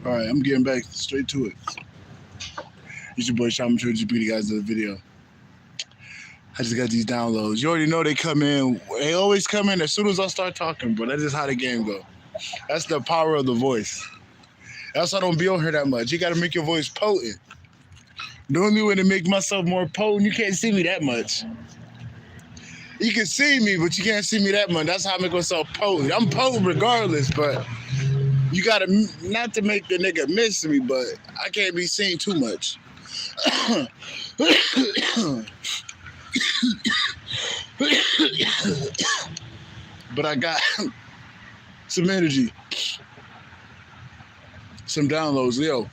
All right, I'm getting back straight to it. It's your boy Sean Mature, just bring you guys to the video. I just got these downloads. You already know they come in. They always come in as soon as I start talking, bro. That's just how the game go. That's the power of the voice. That's why I don't be on here that much. You got to make your voice potent. The only way to make myself more potent, you can't see me that much. You can see me, but you can't see me that much. That's how I make myself potent. I'm potent regardless, but you got to, not to make the nigga miss me, but I can't be seen too much. But I got some energy, some downloads. Yo,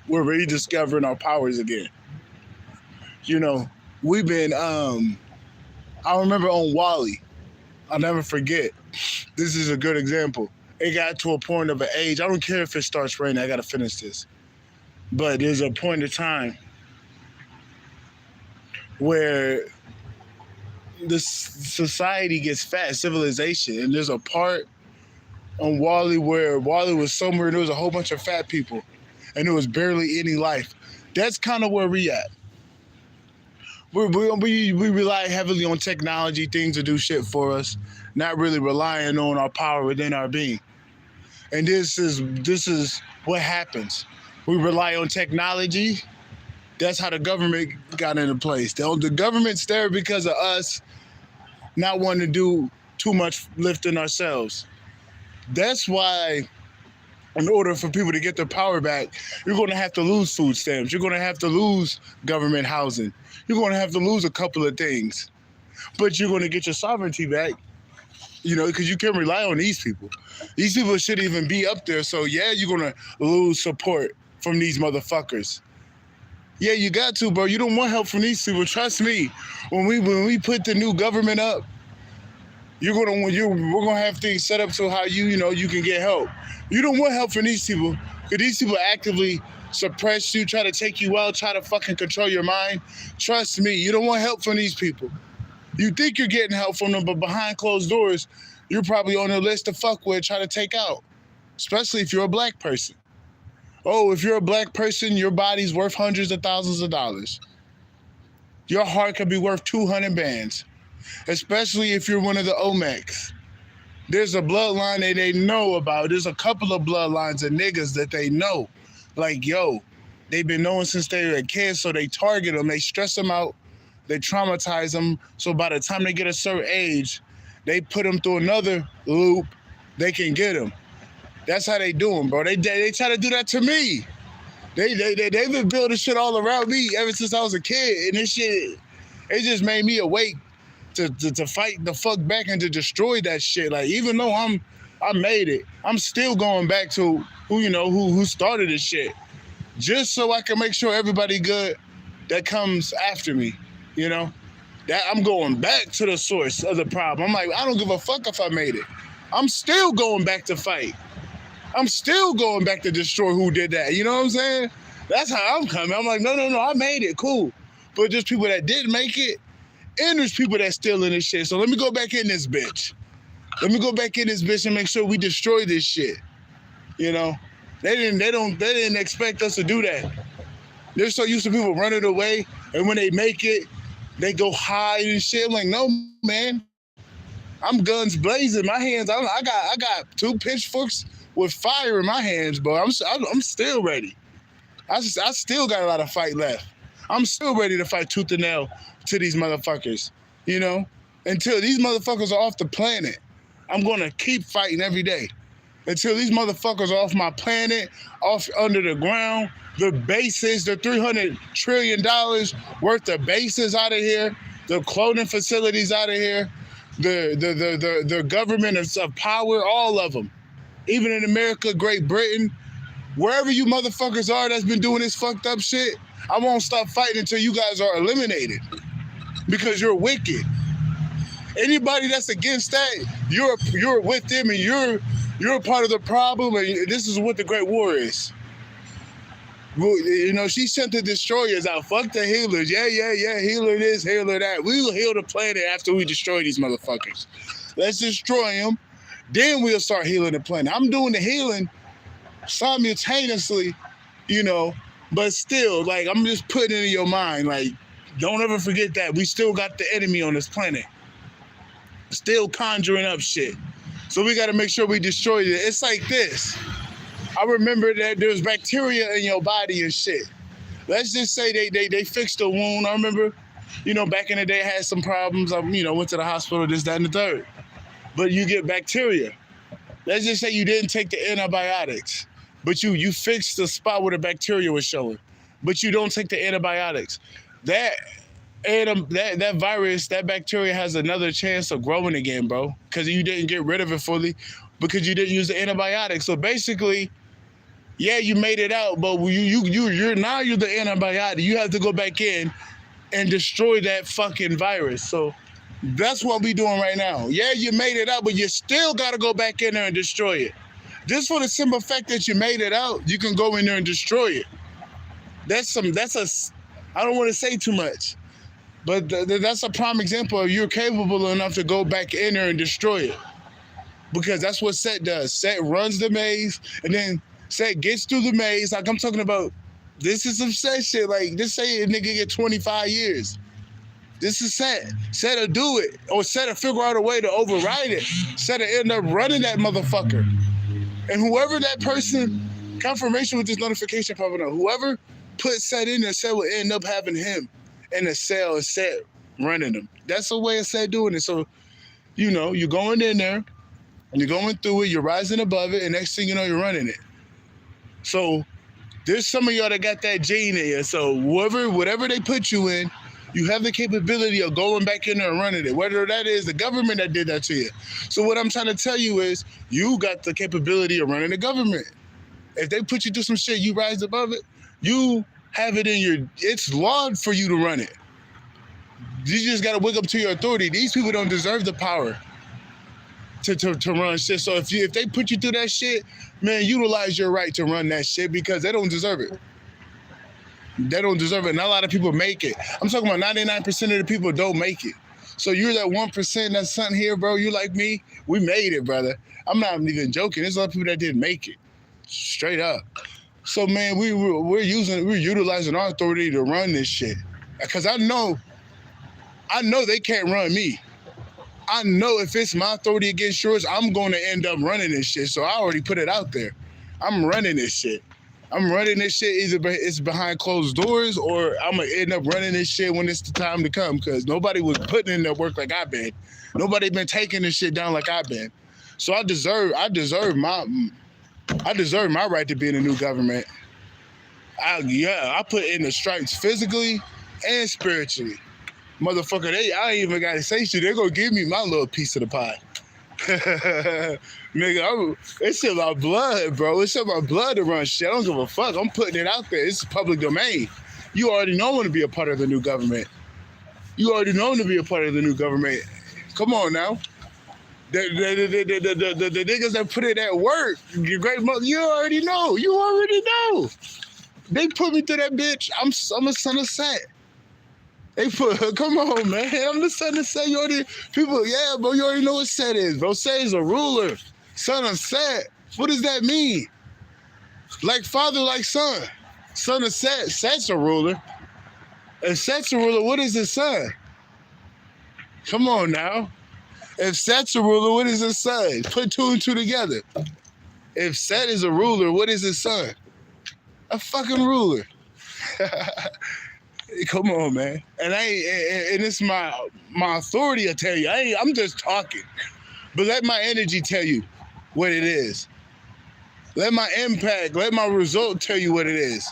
we're rediscovering our powers again. You know, we've been, I remember on Wally, I'll never forget. This is a good example. It got to a point of an age. I don't care if it starts raining. I got to finish this. But there's a point of time where the society gets fat, civilization. And there's a part on Wally where Wally was somewhere and there was a whole bunch of fat people. And there was barely any life. That's kind of where we at. We rely heavily on technology, things to do shit for us, not really relying on our power within our being. And this is what happens. We rely on technology. That's how the government got into place. The government's there because of us not wanting to do too much lifting ourselves. That's why, in order for people to get their power back, you're going to have to lose food stamps. You're going to have to lose government housing. You're going to have to lose a couple of things. But you're going to get your sovereignty back, you know, because you can rely on these people. These people shouldn't even be up there. So, yeah, you're going to lose support from these motherfuckers. Yeah, you got to, bro. You don't want help from these people. Trust me. When we put the new government up, we're gonna have things set up so how you can get help. You don't want help from these people, because these people actively suppress you, try to take you out, try to fucking control your mind. Trust me, you don't want help from these people. You think you're getting help from them, but behind closed doors, you're probably on their list to fuck with, try to take out. Especially if you're a black person. Oh, if you're a black person, your body's worth hundreds of thousands of dollars. Your heart could be worth 200 bands. Especially if you're one of the Omecs. There's a bloodline that they know about. There's a couple of bloodlines of niggas that they know. Like, yo, they've been knowing since they were a kid, so they target them, they stress them out, they traumatize them, so by the time they get a certain age, they put them through another loop, they can get them. That's how they do them, bro. They try to do that to me. They've been building shit all around me ever since I was a kid, and this shit, it just made me awake to fight the fuck back and to destroy that shit. Like, even though I made it, I'm still going back to who started this shit, just so I can make sure everybody good that comes after me, you know? That I'm going back to the source of the problem. I'm like, I don't give a fuck if I made it. I'm still going back to fight. I'm still going back to destroy who did that. You know what I'm saying? That's how I'm coming. I'm like, no, I made it, cool. But there's people that didn't make it, and there's people that's still in this shit. So let me go back in this bitch. Let me go back in this bitch and make sure we destroy this shit. You know? They didn't expect us to do that. They're so used to people running away, and when they make it, they go hide and shit. I'm like, no, man. I'm guns blazing. My hands, I got 2 pitchforks with fire in my hands, bro. I'm still ready. I still got a lot of fight left. I'm still ready to fight tooth and nail to these motherfuckers, you know? Until these motherfuckers are off the planet, I'm gonna keep fighting every day. Until these motherfuckers are off my planet, off under the ground, the bases, the $300 trillion worth of bases out of here, the clothing facilities out of here, the government of power, all of them. Even in America, Great Britain, wherever you motherfuckers are that's been doing this fucked up shit, I won't stop fighting until you guys are eliminated, because you're wicked. Anybody that's against that, you're with them, and you're a part of the problem, and this is what the Great War is. You know, she sent the destroyers out. Fuck the healers. Yeah, healer this, healer that. We will heal the planet after we destroy these motherfuckers. Let's destroy them. Then we'll start healing the planet. I'm doing the healing simultaneously, you know, but still, like, I'm just putting it in your mind, like, don't ever forget that we still got the enemy on this planet. Still conjuring up shit. So we got to make sure we destroy it. It's like this. I remember that there's bacteria in your body and shit. Let's just say they fixed a wound. I remember, you know, back in the day I had some problems. I, you know, went to the hospital, this, that, and the third. But you get bacteria. Let's just say you didn't take the antibiotics, but you fixed the spot where the bacteria was showing, but you don't take the antibiotics. That virus, that bacteria has another chance of growing again, bro, because you didn't get rid of it fully, because you didn't use the antibiotics. So basically, yeah, you made it out, but you're the antibiotic. You have to go back in and destroy that fucking virus. So that's what we doing right now. Yeah, you made it out, but you still got to go back in there and destroy it. Just for the simple fact that you made it out, you can go in there and destroy it. I don't want to say too much, but that's a prime example of you're capable enough to go back in there and destroy it. Because that's what Set does. Set runs the maze, and then Set gets through the maze. Like, I'm talking about, this is some Set shit. Like, just say a nigga get 25 years. This is Set. Set will do it. Or Set will figure out a way to override it. Set will end up running that motherfucker. And whoever that person, confirmation with this notification popping up, whoever put Set in there, Set will end up having him in a cell and Set running them. That's the way of Set doing it. So, you know, you're going in there, you're going through it, you're rising above it, and next thing you know, you're running it. So there's some of y'all that got that gene in you. So whatever they put you in, you have the capability of going back in there and running it, whether that is the government that did that to you. So what I'm trying to tell you is, you got the capability of running the government. If they put you through some shit, you rise above it, you have it in it's law for you to run it. You just got to wake up to your authority. These people don't deserve the power to run shit. So if they put you through that shit, man, utilize your right to run that shit, because they don't deserve it. They don't deserve it. Not a lot of people make it. I'm talking about 99% of the people don't make it. So you're that 1% that's something here, bro. You like me. We made it, brother. I'm not even joking. There's a lot of people that didn't make it. Straight up. So, man, we're utilizing our authority to run this shit. Because I know they can't run me. I know if it's my authority against yours, I'm going to end up running this shit. So I already put it out there. I'm running this shit. I'm running this shit. Either it's behind closed doors, or I'm going to end up running this shit when it's the time to come, because nobody was putting in their work like I've been. Nobody been taking this shit down like I've been. So I deserve my right to be in a new government. I put in the stripes physically and spiritually. Motherfucker, I ain't even got to say shit. They're going to give me my little piece of the pie. Nigga, it's in my blood, bro. It's in my blood to run shit. I don't give a fuck. I'm putting it out there. It's public domain. You already know when to be a part of the new government. You already know to be a part of the new government. Come on now. The niggas that put in that work, your great mother, you already know. You already know. They put me through that bitch. I'm a son of Set. They put, come on, man. I'm the son of Set. You already, people, yeah, bro, you already know what Set is, bro. Set is a ruler. Son of Set. What does that mean? Like father, like son. Son of Set. Set's a ruler. If Set's a ruler, what is his son? Come on now. If Set's a ruler, what is his son? Put two and two together. If Set is a ruler, what is his son? A fucking ruler. Come on, man. And it's my authority to tell you. I'm just talking. But let my energy tell you what it is. Let my impact, let my result tell you what it is.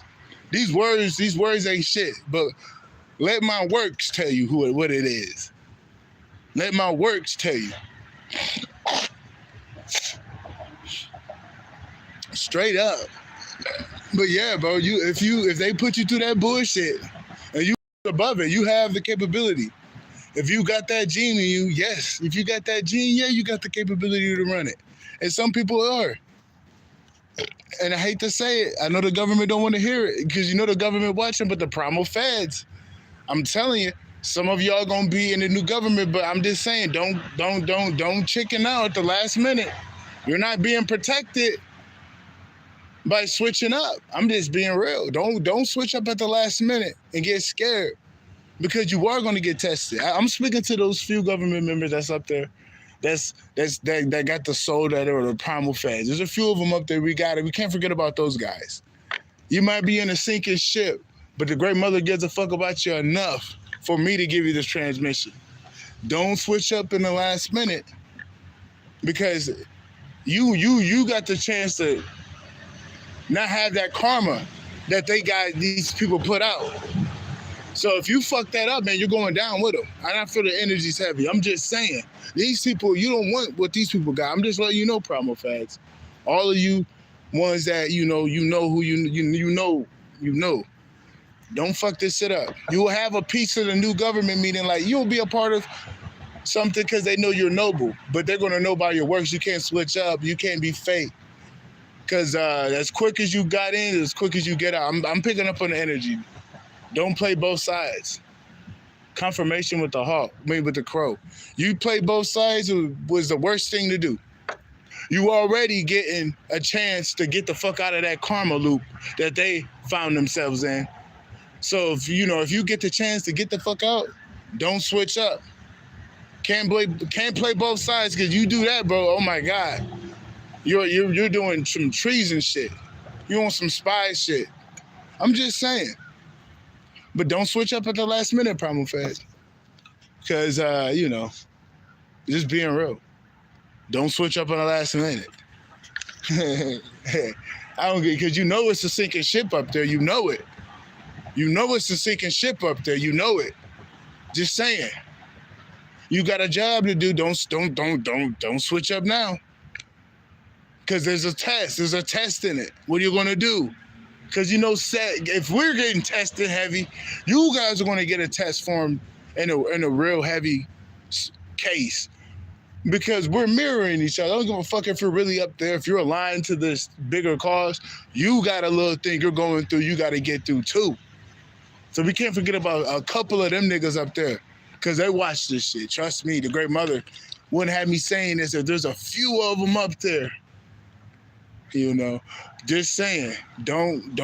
These words ain't shit, but let my works tell you what it is. Let my works tell you. Straight up. But yeah, bro, if they put you through that bullshit and you above it, you have the capability. If you got that gene in you, yes. If you got that gene, yeah, you got the capability to run it. And some people are. And I hate to say it. I know the government don't want to hear it because you know the government watching, but the primal feds. I'm telling you, some of y'all gonna be in the new government, but I'm just saying, don't chicken out at the last minute. You're not being protected by switching up. I'm just being real. Don't switch up at the last minute and get scared because you are going to get tested. I'm speaking to those few government members that's up there that got the soul that are the primal feds. There's a few of them up there. We can't forget about those guys. You might be in a sinking ship, but the Great Mother gives a fuck about you enough for me to give you this transmission. Don't switch up in the last minute because you got the chance to not have that karma that these people put out. So if you fuck that up, man, you're going down with them. And I feel the energy's heavy. I'm just saying, these people, you don't want what these people got. I'm just letting you know, primal fads. All of you ones that you know who you know. Don't fuck this shit up. You will have a piece of the new government meeting, like you'll be a part of something because they know you're noble, but they're gonna know by your works. You can't switch up. You can't be fake. Because as quick as you got in, as quick as you get out. I'm picking up on the energy. Don't play both sides. Confirmation with with the crow. You play both sides was the worst thing to do. You already getting a chance to get the fuck out of that karma loop that they found themselves in. So if you get the chance to get the fuck out, don't switch up. Can't play both sides because you do that, bro. Oh my God. You're doing some treason shit. You on some spy shit. I'm just saying. But don't switch up at the last minute, primal feds. Because, just being real. Don't switch up on the last minute. I don't get, because you know it's a sinking ship up there. You know it. You know it's a sinking ship up there. You know it. Just saying. You got a job to do. Don't switch up now. Because there's a test. There's a test in it. What are you going to do? Because if we're getting tested heavy, you guys are going to get a test form in a real heavy case. Because we're mirroring each other. I don't give a fuck if you're really up there. If you're aligned to this bigger cause, you got a little thing you're going through, you got to get through too. So we can't forget about a couple of them niggas up there. Because they watch this shit. Trust me, the Great Mother wouldn't have me saying this if there's a few of them up there. Just saying, don't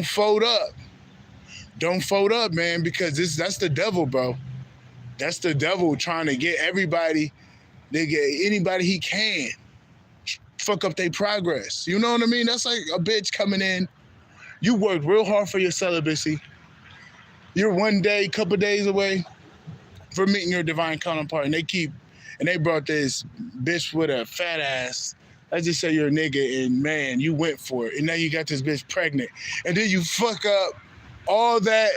fold up. Don't fold up, man, because that's the devil, bro. That's the devil trying to get everybody, anybody he can, fuck up their progress. You know what I mean? That's like a bitch coming in. You worked real hard for your celibacy. You're one day, couple days away from meeting your divine counterpart, and they brought this bitch with a fat ass. Let's just say you're a nigga and man, you went for it. And now you got this bitch pregnant. And then you fuck up all that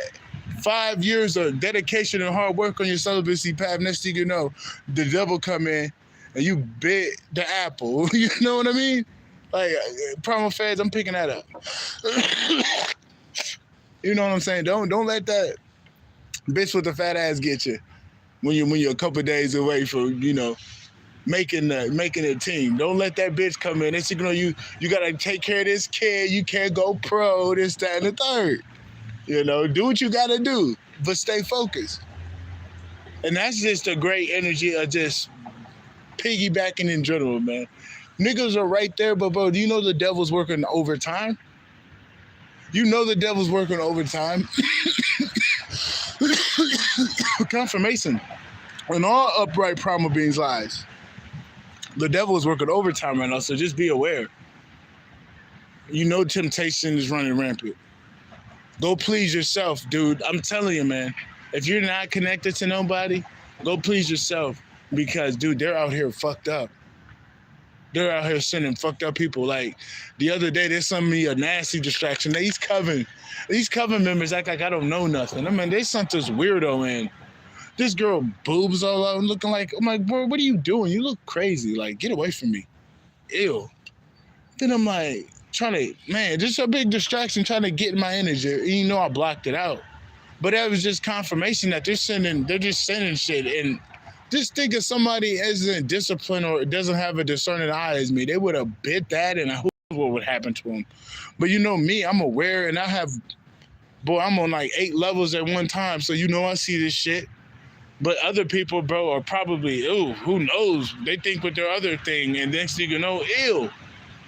5 years of dedication and hard work on your celibacy path. Next thing you know, the devil come in and you bit the apple. You know what I mean? Like, primal feds, I'm picking that up. You know what I'm saying? Don't let that bitch with the fat ass get you when you're a couple of days away from, you know, making a team. Don't let that bitch come in. It's, you know, you gotta take care of this kid. You can't go pro, this, that, and the third. You know, do what you gotta do, but stay focused. And that's just a great energy of just piggybacking in general, man. Niggas are right there, but bro, do you know the devil's working overtime? You know the devil's working overtime. Confirmation. In all upright primal beings' lives, the devil is working overtime right now, so just be aware. You know temptation is running rampant. Go please yourself, dude. I'm telling you, man. If you're not connected to nobody, go please yourself. Because, dude, they're out here fucked up. They're out here sending fucked up people. Like, the other day, they sent me a nasty distraction. These coven members act like I don't know nothing. I mean, they sent this weirdo in. This girl boobs all out and looking like, I'm like, bro, what are you doing? You look crazy. Like, get away from me. Ew. Then I'm like, just a big distraction trying to get my energy. You know I blocked it out. But that was just confirmation that they're just sending shit. And just think if somebody isn't disciplined or doesn't have a discerning eye as me, they would have bit that and who knows what would happen to them. But you know me, I'm aware and I'm on like 8 levels at one time. So you know I see this shit. But other people, bro, are probably, who knows? They think with their other thing and next thing you know, ew.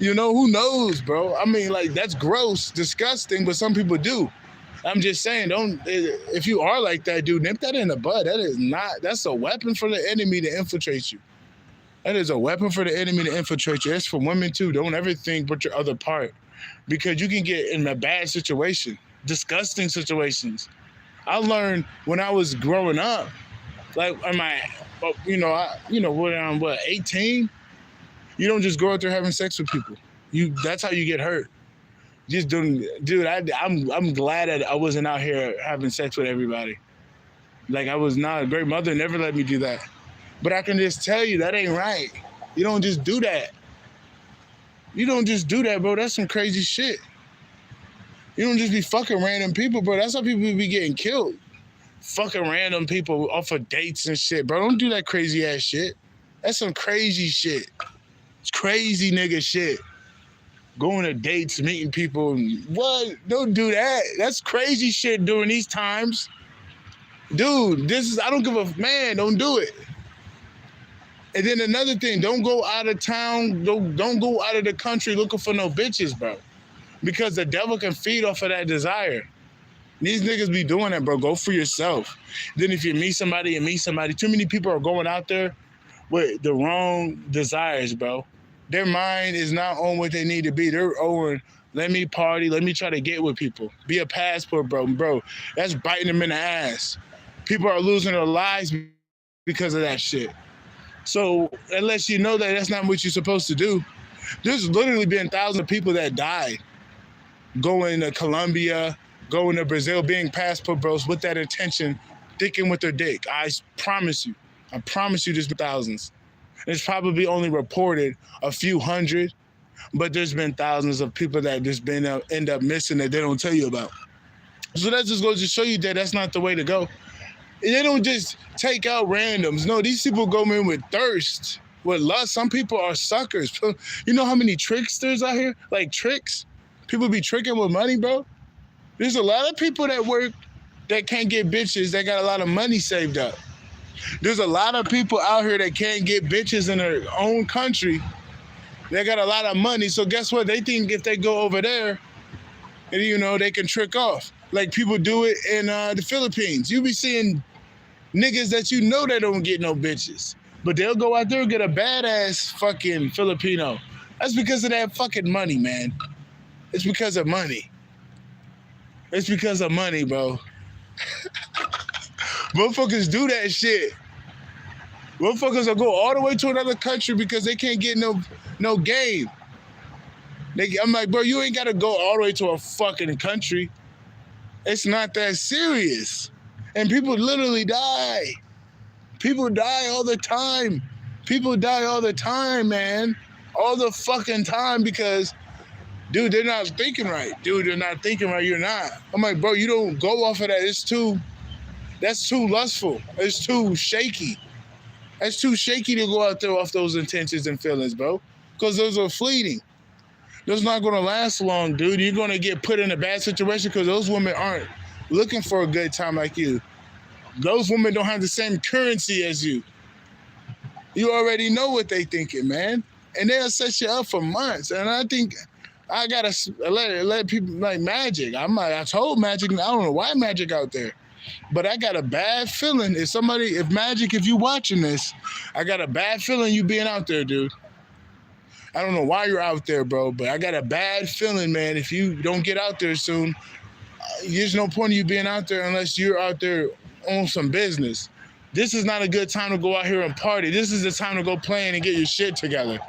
You know, who knows, bro? I mean, like, that's gross, disgusting, but some people do. I'm just saying, if you are like that, dude, nip that in the bud. That's a weapon for the enemy to infiltrate you. That is a weapon for the enemy to infiltrate you. That's for women too. Don't ever think but your other part, because you can get in a bad situation, disgusting situations. I learned when I was growing up, like, when I'm 18? You don't just go out there having sex with people. That's how you get hurt. Just doing, dude. I'm glad that I wasn't out here having sex with everybody. Like, I was not a great mother. Never let me do that. But I can just tell you that ain't right. You don't just do that. You don't just do that, bro. That's some crazy shit. You don't just be fucking random people, bro. That's how people be getting killed. Fucking random people off of dates and shit, bro. Don't do that crazy ass shit. That's some crazy shit. It's crazy nigga shit. Going to dates, meeting people. What? Don't do that. That's crazy shit during these times. Dude, I don't give a, man, don't do it. And then another thing, don't go out of town, don't go out of the country looking for no bitches, bro. Because the devil can feed off of that desire. These niggas be doing that, bro. Go for yourself. Then if you meet somebody, too many people are going out there with the wrong desires, bro. Their mind is not on what they need to be. They're on, let me party, let me try to get with people. Be a passport, bro. Bro, that's biting them in the ass. People are losing their lives because of that shit. So unless you know that that's not what you're supposed to do, there's literally been thousands of people that died going to Colombia, going to Brazil, being passport bros with that intention, thinking with their dick. I promise you there's been thousands. It's probably only reported a few hundred, but there's been thousands of people that just end up missing that they don't tell you about. So that just goes to show you that that's not the way to go. They don't just take out randoms. No, these people go in with thirst, with lust. Some people are suckers. You know how many tricksters out here? Like tricks? People be tricking with money, bro. There's a lot of people that work that can't get bitches that got a lot of money saved up. There's a lot of people out here that can't get bitches in their own country. They got a lot of money. So guess what? They think if they go over there, and you know, they can trick off. Like people do it in the Philippines. You be seeing niggas that you know they don't get no bitches. But they'll go out there and get a badass fucking Filipino. That's because of that fucking money, man. It's because of money. It's because of money, bro. Motherfuckers do that shit. Motherfuckers will go all the way to another country because they can't get no game. I'm like, bro, you ain't got to go all the way to a fucking country. It's not that serious. And people literally die. People die all the time. People die all the time, man. All the fucking time because, dude, they're not thinking right. Dude, they're not thinking right. You're not. I'm like, bro, you don't go off of that. That's too lustful. It's too shaky. That's too shaky to go out there off those intentions and feelings, bro. Because those are fleeting. Those not going to last long, dude. You're going to get put in a bad situation because those women aren't looking for a good time like you. Those women don't have the same currency as you. You already know what they thinking, man. And they'll set you up for months. And I think I got to let people like Magic. I told Magic, I don't know why Magic out there. But I got a bad feeling if Magic, if you watching this, I got a bad feeling you being out there, dude. I don't know why you're out there, bro, but I got a bad feeling, man. If you don't get out there soon, there's no point in you being out there unless you're out there on some business. This is not a good time to go out here and party. This is the time to go playing and get your shit together.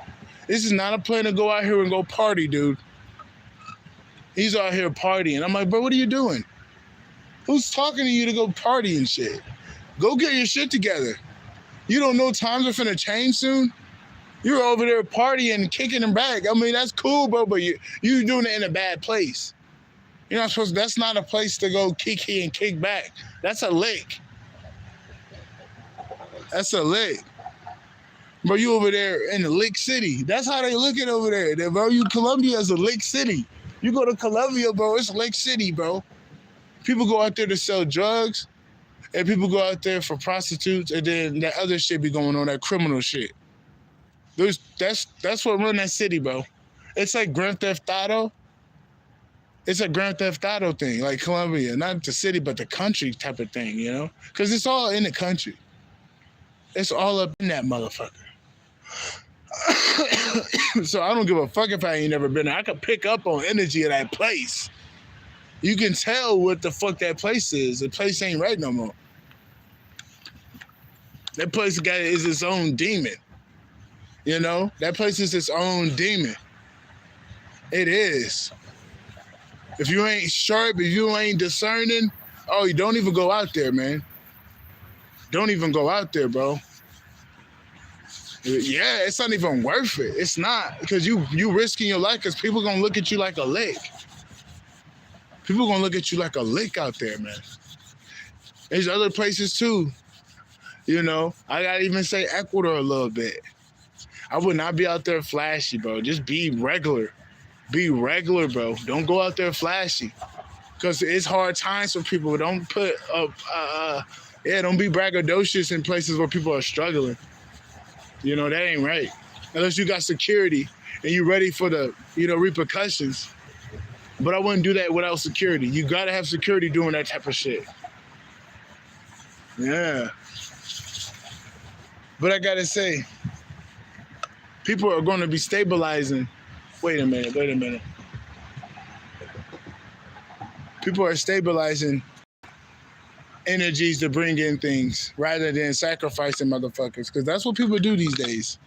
This is not a plan to go out here and go party, dude. He's out here partying. I'm like, bro, what are you doing? Who's talking to you to go party and shit? Go get your shit together. You don't know times are finna change soon? You're over there partying, kicking them back. I mean, that's cool, bro, but you're doing it in a bad place. You're not supposed to, that's not a place to go kiki and kick back. That's a lick. That's a lick. Bro, you over there in the lick city. That's how they look at over there. Bro, Colombia is a lick city. You go to Colombia, bro, it's a lick city, bro. People go out there to sell drugs, and people go out there for prostitutes, and then that other shit be going on, that criminal shit. That's what run that city, bro. It's like Grand Theft Auto. It's a Grand Theft Auto thing, like Colombia, not the city, but the country type of thing, you know? Because it's all in the country. It's all up in that motherfucker. So I don't give a fuck if I ain't never been there. I can pick up on energy of that place. You can tell what the fuck that place is. The place ain't right no more. That place is its own demon. You know? That place is its own demon. It is. If you ain't sharp, if you ain't discerning, oh, you don't even go out there, man. Don't even go out there, bro. Yeah, it's not even worth it. It's not, because you risking your life because people gonna look at you like a lick. People gonna look at you like a lick out there, man. There's other places too. You know, I gotta even say Ecuador a little bit. I would not be out there flashy, bro. Just be regular. Be regular, bro. Don't go out there flashy. Because it's hard times for people. Don't put up, don't be braggadocious in places where people are struggling. You know, that ain't right. Unless you got security and you're ready for the, repercussions. But I wouldn't do that without security. You gotta have security doing that type of shit. Yeah. But I gotta say, people are gonna be stabilizing. Wait a minute. People are stabilizing energies to bring in things rather than sacrificing motherfuckers. Because that's what people do these days.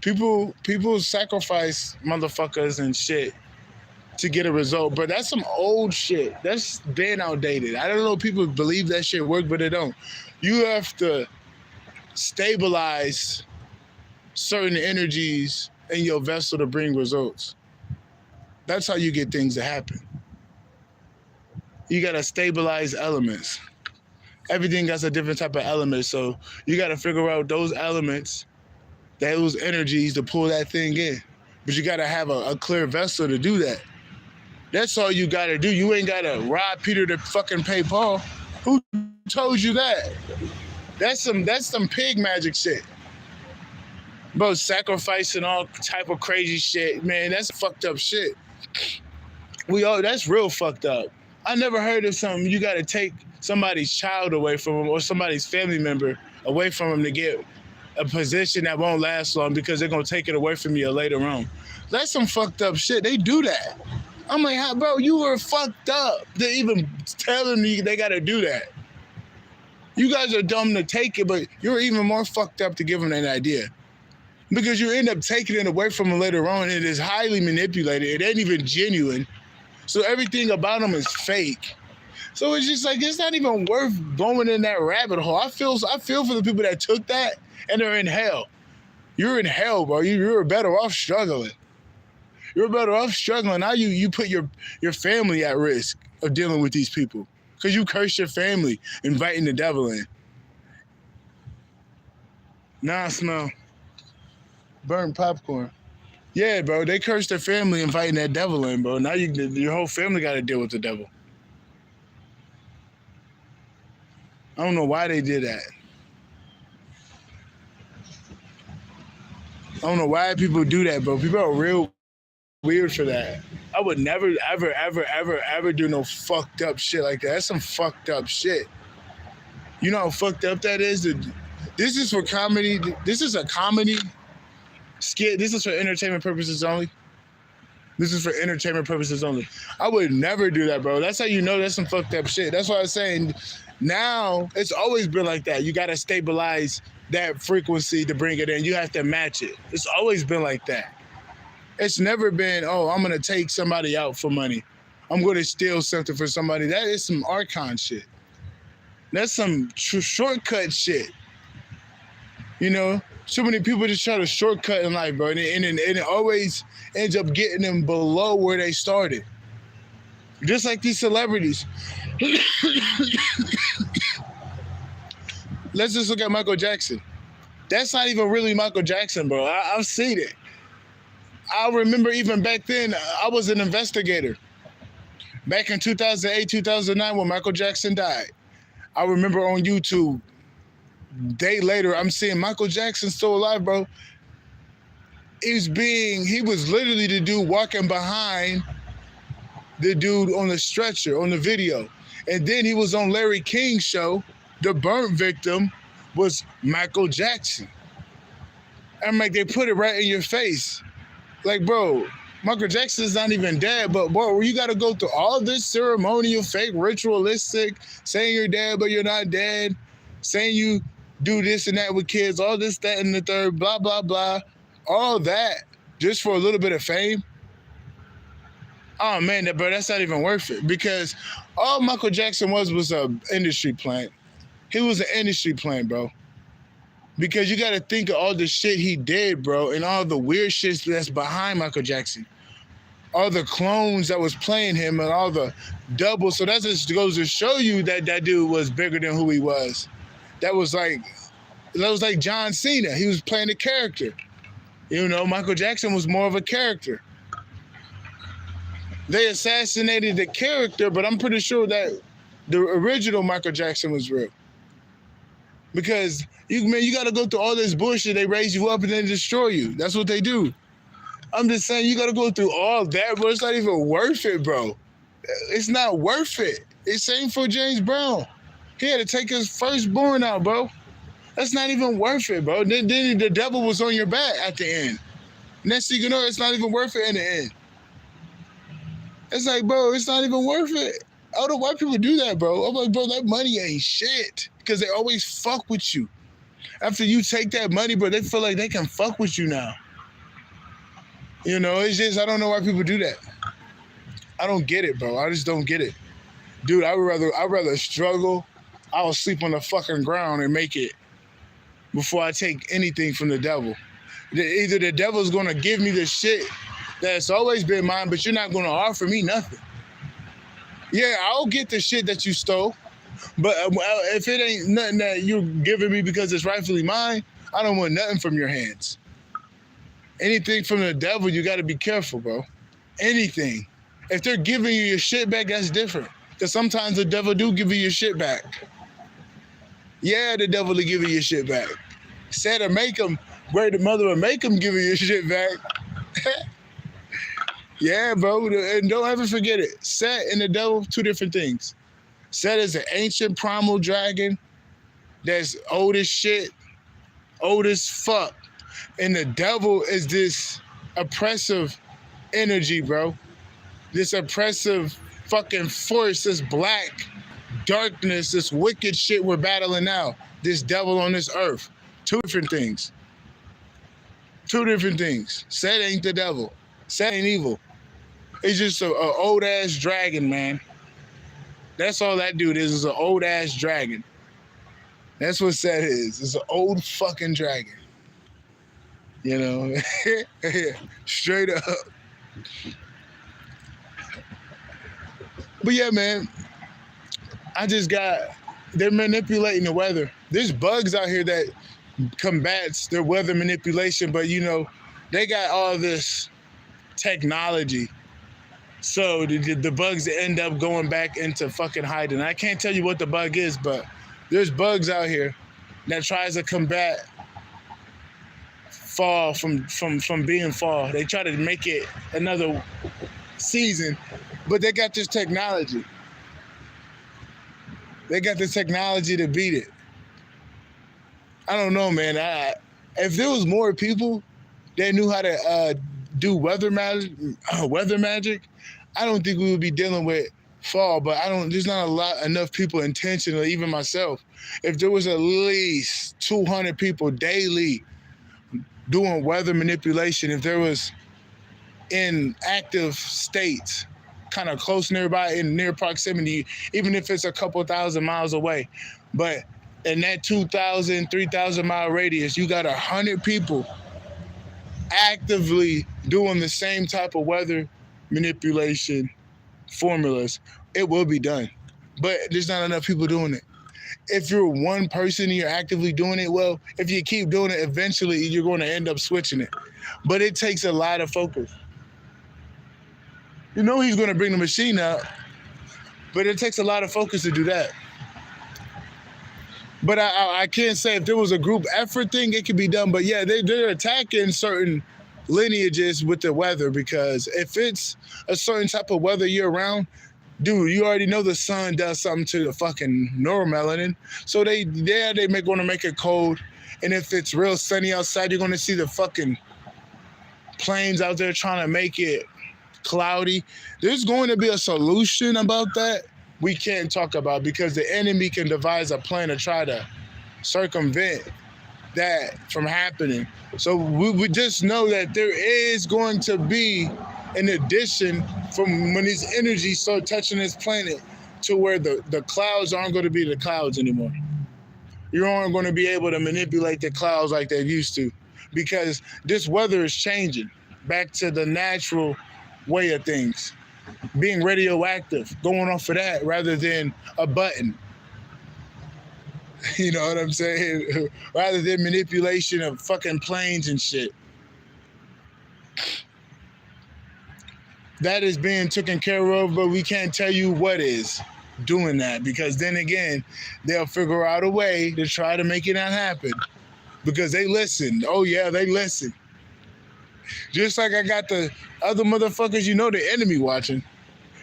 People sacrifice motherfuckers and shit to get a result. But that's some old shit. That's been outdated. I don't know if people believe that shit work, but it don't. You have to stabilize certain energies in your vessel to bring results. That's how you get things to happen. You gotta stabilize elements. Everything has a different type of element, so you gotta figure out those elements, those energies to pull that thing in. But you gotta have a clear vessel to do that. That's all you gotta do. You ain't gotta rob Peter to fucking pay Paul. Who told you that? That's some pig magic shit. Bro, sacrificing all type of crazy shit, man, that's fucked up shit. That's real fucked up. I never heard of something you gotta take somebody's child away from them or somebody's family member away from them to get a position that won't last long because they're gonna take it away from you later on. That's some fucked up shit. They do that. I'm like, bro, you were fucked up to even telling me they gotta do that. You guys are dumb to take it, but you're even more fucked up to give them that idea. Because you end up taking it away from them later on, and it is highly manipulated. It ain't even genuine. So everything about them is fake. So it's just like it's not even worth going in that rabbit hole. I feel for the people that took that and they're in hell. You're in hell, bro. You're better off struggling. You're better off struggling. Now you put your family at risk of dealing with these people because you cursed your family inviting the devil in. Now I smell burnt popcorn. Yeah, bro. They cursed their family inviting that devil in, bro. Now your whole family got to deal with the devil. I don't know why they did that. I don't know why people do that, bro. People are real weird for that. I would never, ever, ever, ever, ever do no fucked up shit like that. That's some fucked up shit. You know how fucked up that is? This is for comedy. This is a comedy skit. This is for entertainment purposes only. This is for entertainment purposes only. I would never do that, bro. That's how you know that's some fucked up shit. That's why I was saying now it's always been like that. You got to stabilize that frequency to bring it in. You have to match it. It's always been like that. It's never been, oh, I'm going to take somebody out for money. I'm going to steal something for somebody. That is some archon shit. That's some shortcut shit. You know, so many people just try to shortcut in life, bro. And it always ends up getting them below where they started. Just like these celebrities. Let's just look at Michael Jackson. That's not even really Michael Jackson, bro. I've seen it. I remember even back then, I was an investigator. Back in 2008, 2009, when Michael Jackson died, I remember on YouTube, day later, I'm seeing Michael Jackson still alive, bro. He was literally the dude walking behind the dude on the stretcher on the video. And then he was on Larry King's show. The burnt victim was Michael Jackson. I'm like, they put it right in your face. Like, bro, Michael Jackson is not even dead, but bro, you got to go through all this ceremonial, fake, ritualistic, saying you're dead, but you're not dead, saying you do this and that with kids, all this, that, and the third, blah, blah, blah, all that just for a little bit of fame. Oh, man, bro, that's not even worth it because all Michael Jackson was an industry plant. He was an industry plant, bro. Because you got to think of all the shit he did, bro, and all the weird shit that's behind Michael Jackson. All the clones that was playing him and all the doubles. So that just goes to show you that that dude was bigger than who he was. That was like John Cena. He was playing a character. You know, Michael Jackson was more of a character. They assassinated the character, but I'm pretty sure that the original Michael Jackson was real. Because you got to go through all this bullshit. They raise you up and then destroy you. That's what they do. I'm just saying you got to go through all that, bro. It's not even worth it, bro. It's not worth it. It's same for James Brown. He had to take his firstborn out, bro. That's not even worth it, bro. Then the devil was on your back at the end. Next thing you know, it's not even worth it in the end. It's like, bro, it's not even worth it. I don't know why people do that, bro. I'm like, bro, that money ain't shit. Because they always fuck with you. After you take that money, bro, they feel like they can fuck with you now. You know, it's just, I don't know why people do that. I don't get it, bro. I just don't get it. Dude, I'd rather struggle. I'll sleep on the fucking ground and make it before I take anything from the devil. Either the devil's going to give me the shit that's always been mine, but you're not going to offer me nothing. Yeah, I'll get the shit that you stole, but if it ain't nothing that you're giving me because it's rightfully mine, I don't want nothing from your hands. Anything from the devil, you got to be careful, bro. Anything. If they're giving you your shit back, that's different. Because sometimes the devil do give you your shit back. Yeah, the devil will give you your shit back. Said or make him, great the mother will make him give you your shit back. Yeah, bro, and don't ever forget it. Set and the devil, two different things. Set is an ancient primal dragon that's old as shit, old as fuck. And the devil is this oppressive energy, bro. This oppressive fucking force, this black darkness, this wicked shit we're battling now. This devil on this earth. Two different things. Two different things. Set ain't the devil. Set ain't evil. It's just an old-ass dragon, man. That's all that dude is an old ass dragon. That's what Set is. It's an old fucking dragon. You know? Straight up. But yeah, man, they're manipulating the weather. There's bugs out here that combats their weather manipulation, but you know, they got all this technology. So the bugs end up going back into fucking hiding. I can't tell you what the bug is, but there's bugs out here that tries to combat fall from being fall. They try to make it another season, but they got this technology. They got the technology to beat it. I don't know, man. If there was more people that knew how to do weather magic, I don't think we would be dealing with fall. But there's not enough people intentionally, even myself. If there was at least 200 people daily doing weather manipulation, if there was in active states, kind of close nearby, in near proximity, even if it's a couple thousand miles away, but in that 2,000, 3,000 mile radius, you got 100 people actively doing the same type of weather manipulation formulas, it will be done. But there's not enough people doing it. If you're one person and you're actively doing it, well, if you keep doing it, eventually you're going to end up switching it. But it takes a lot of focus. You know he's going to bring the machine out, but it takes a lot of focus to do that. But I can't say if there was a group effort thing, it could be done. But yeah, they're attacking certain lineages with the weather, because if it's a certain type of weather year round, dude, you already know the sun does something to the fucking neuromelanin. So they want to make it cold. And if it's real sunny outside, you're going to see the fucking planes out there trying to make it cloudy. There's going to be a solution about that we can't talk about, because the enemy can devise a plan to try to circumvent that from happening. So we just know that there is going to be an addition from when these energies start touching this planet to where the clouds aren't going to be the clouds anymore. You aren't going to be able to manipulate the clouds like they used to, because this weather is changing back to the natural way of things, being radioactive, going off of that rather than a button. You know what I'm saying? Rather than manipulation of fucking planes and shit. That is being taken care of, but we can't tell you what is doing that, because then again, they'll figure out a way to try to make it not happen, because they listen. Oh yeah, they listen. Just like I got the other motherfuckers, you know the enemy watching.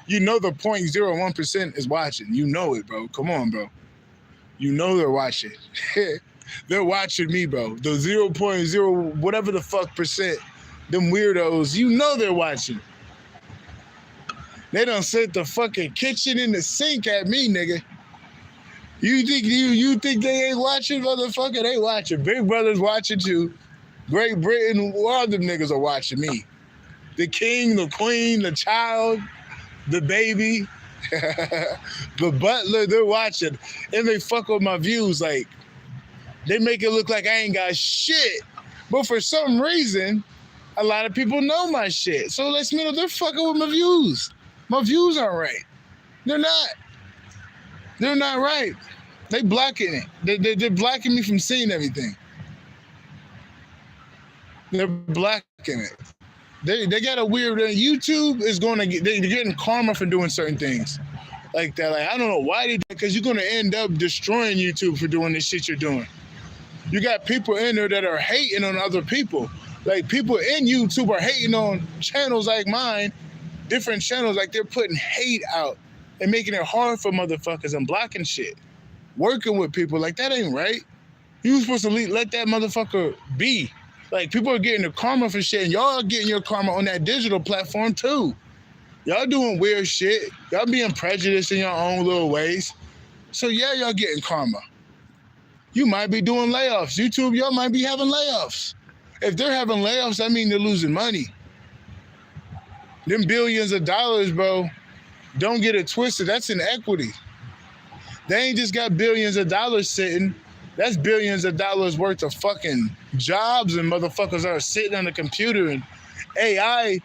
You know the 0.01% is watching. You know it, bro. Come on, bro. You know they're watching. They're watching me, bro. The 0.0 whatever the fuck percent, them weirdos, you know they're watching. They done set the fucking kitchen in the sink at me, nigga. You think they ain't watching, motherfucker? They watching. Big Brother's watching too. Great Britain, all them niggas are watching me. The king, the queen, the child, the baby, the butler, they're watching. And they fuck with my views. Like, they make it look like I ain't got shit. But for some reason, a lot of people know my shit. So let's me know they're fucking with my views. My views aren't right. They're not. They're not right. They blocking it. They're blocking me from seeing everything. They're blocking it. They got a weird. YouTube is going to get. They're getting karma for doing certain things like that. Like, I don't know why they. Because you're going to end up destroying YouTube for doing this shit you're doing. You got people in there that are hating on other people. Like, people in YouTube are hating on channels like mine, different channels. Like, they're putting hate out and making it hard for motherfuckers and blocking shit. Working with people, like, that ain't right. You supposed to let that motherfucker be. Like, people are getting the karma for shit, and y'all are getting your karma on that digital platform too. Y'all doing weird shit. Y'all being prejudiced in your own little ways. So yeah, y'all getting karma. You might be doing layoffs. YouTube, y'all might be having layoffs. If they're having layoffs, that means they're losing money. Them billions of dollars, bro, don't get it twisted. That's inequity. They ain't just got billions of dollars sitting. That's billions of dollars worth of fucking jobs and motherfuckers are sitting on the computer and AI,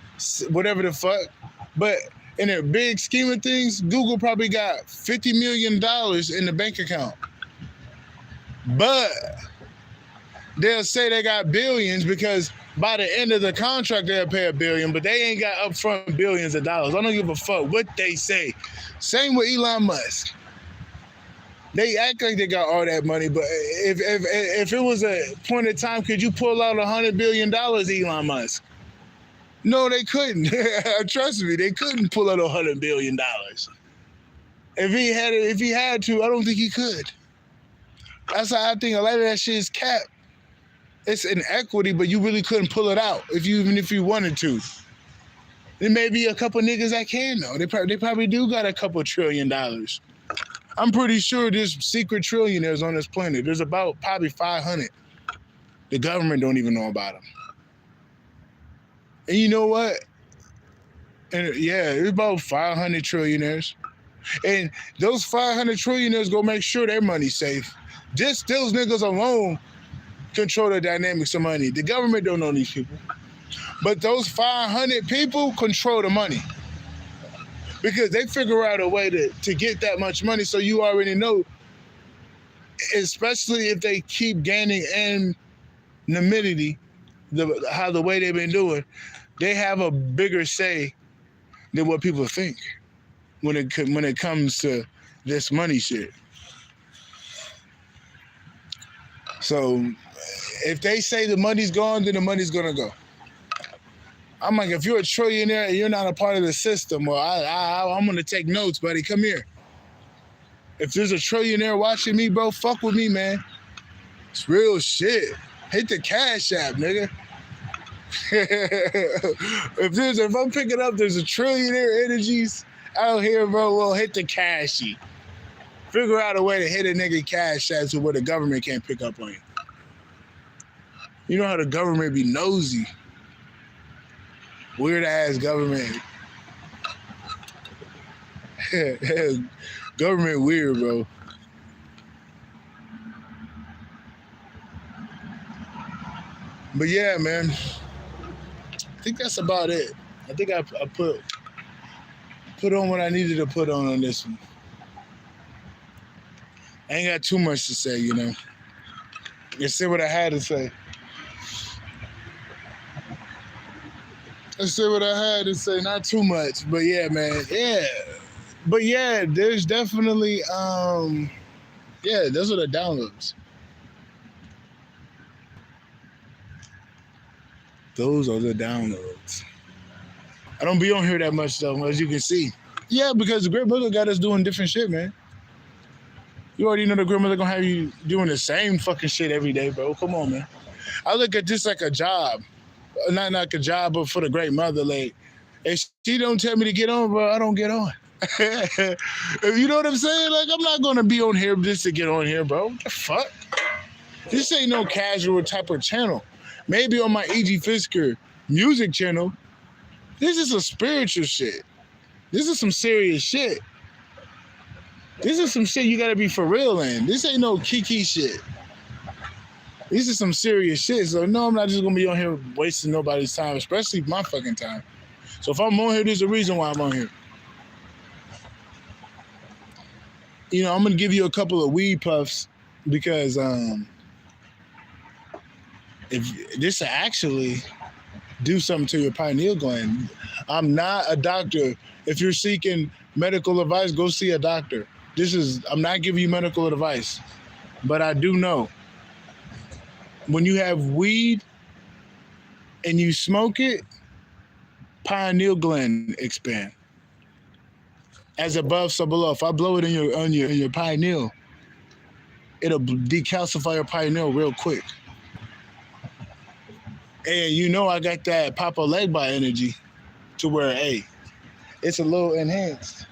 whatever the fuck. But in a big scheme of things, Google probably got $50 million in the bank account. But they'll say they got billions because by the end of the contract, they'll pay $1 billion, but they ain't got upfront billions of dollars. I don't give a fuck what they say. Same with Elon Musk. They act like they got all that money, but if it was a point in time, could you pull out $100 billion, Elon Musk? No, they couldn't. Trust me, they couldn't pull out $100 billion. If he had to, I don't think he could. That's how I think a lot of that shit is capped. It's an equity, but you really couldn't pull it out even if you wanted to. There may be a couple niggas that can though. They probably do got a couple $1 trillion. I'm pretty sure there's secret trillionaires on this planet. There's about probably 500. The government don't even know about them. And you know what? And yeah, there's about 500 trillionaires. And those 500 trillionaires go make sure their money's safe. Just those niggas alone control the dynamics of money. The government don't know these people. But those 500 people control the money. Because they figure out a way to get that much money, so you already know, especially if they keep gaining anonymity, how the way they've been doing, they have a bigger say than what people think when it comes to this money shit. So if they say the money's gone, then the money's gonna go. I'm like, if you're a trillionaire and you're not a part of the system, well, I'm gonna take notes, buddy. Come here. If there's a trillionaire watching me, bro, fuck with me, man. It's real shit. Hit the cash app, nigga. if I'm picking up, there's a trillionaire energies out here, bro. Well, hit the cashy. Figure out a way to hit a nigga cash app to where the government can't pick up on you. You know how the government be nosy. Weird ass government. Government weird, bro. But yeah, man. I think that's about it. I think I put on what I needed to put on this one. I ain't got too much to say, you know. Just say what I had to say. I said what I had to say, not too much, but yeah, man, yeah. But yeah, there's definitely, yeah, those are the downloads. Those are the downloads. I don't be on here that much, though, as you can see. Yeah, because the Great Mother got us doing different shit, man. You already know the Great Mother gonna have you doing the same fucking shit every day, bro. Come on, man. I look at this like a job. Not like a job, but for the Great Mother. Like, if she don't tell me to get on, bro, I don't get on. You know what I'm saying? Like, I'm not gonna be on here just to get on here, bro. What the fuck? This ain't no casual type of channel. Maybe on my E.G. Fisker music channel, this is some spiritual shit. This is some serious shit. This is some shit you gotta be for real in. This ain't no kiki shit. This is some serious shit. So no, I'm not just gonna be on here wasting nobody's time, especially my fucking time. So if I'm on here, there's a reason why I'm on here. You know, I'm gonna give you a couple of weed puffs because if this will actually do something to your pineal gland. I'm not a doctor. If you're seeking medical advice, go see a doctor. I'm not giving you medical advice, but I do know when you have weed and you smoke it, pineal gland expand. As above, so below. If I blow it on your pineal, it'll decalcify your pineal real quick. And you know I got that Papa Legba energy to where, hey, it's a little enhanced.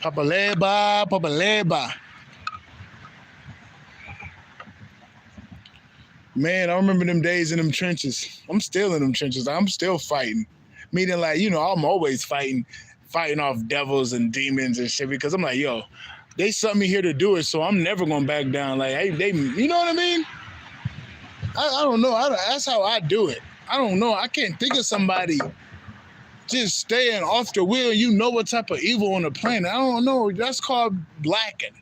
Papa Legba. Man, I remember them days in them trenches. I'm still in them trenches. I'm still fighting. Meaning, like, you know, I'm always fighting off devils and demons and shit because I'm like, yo, they sent me here to do it, so I'm never gonna back down. Like, hey, you know what I mean? I don't know. That's how I do it. I don't know. I can't think of somebody just staying off the wheel. You know what type of evil on the planet. I don't know. That's called lacking.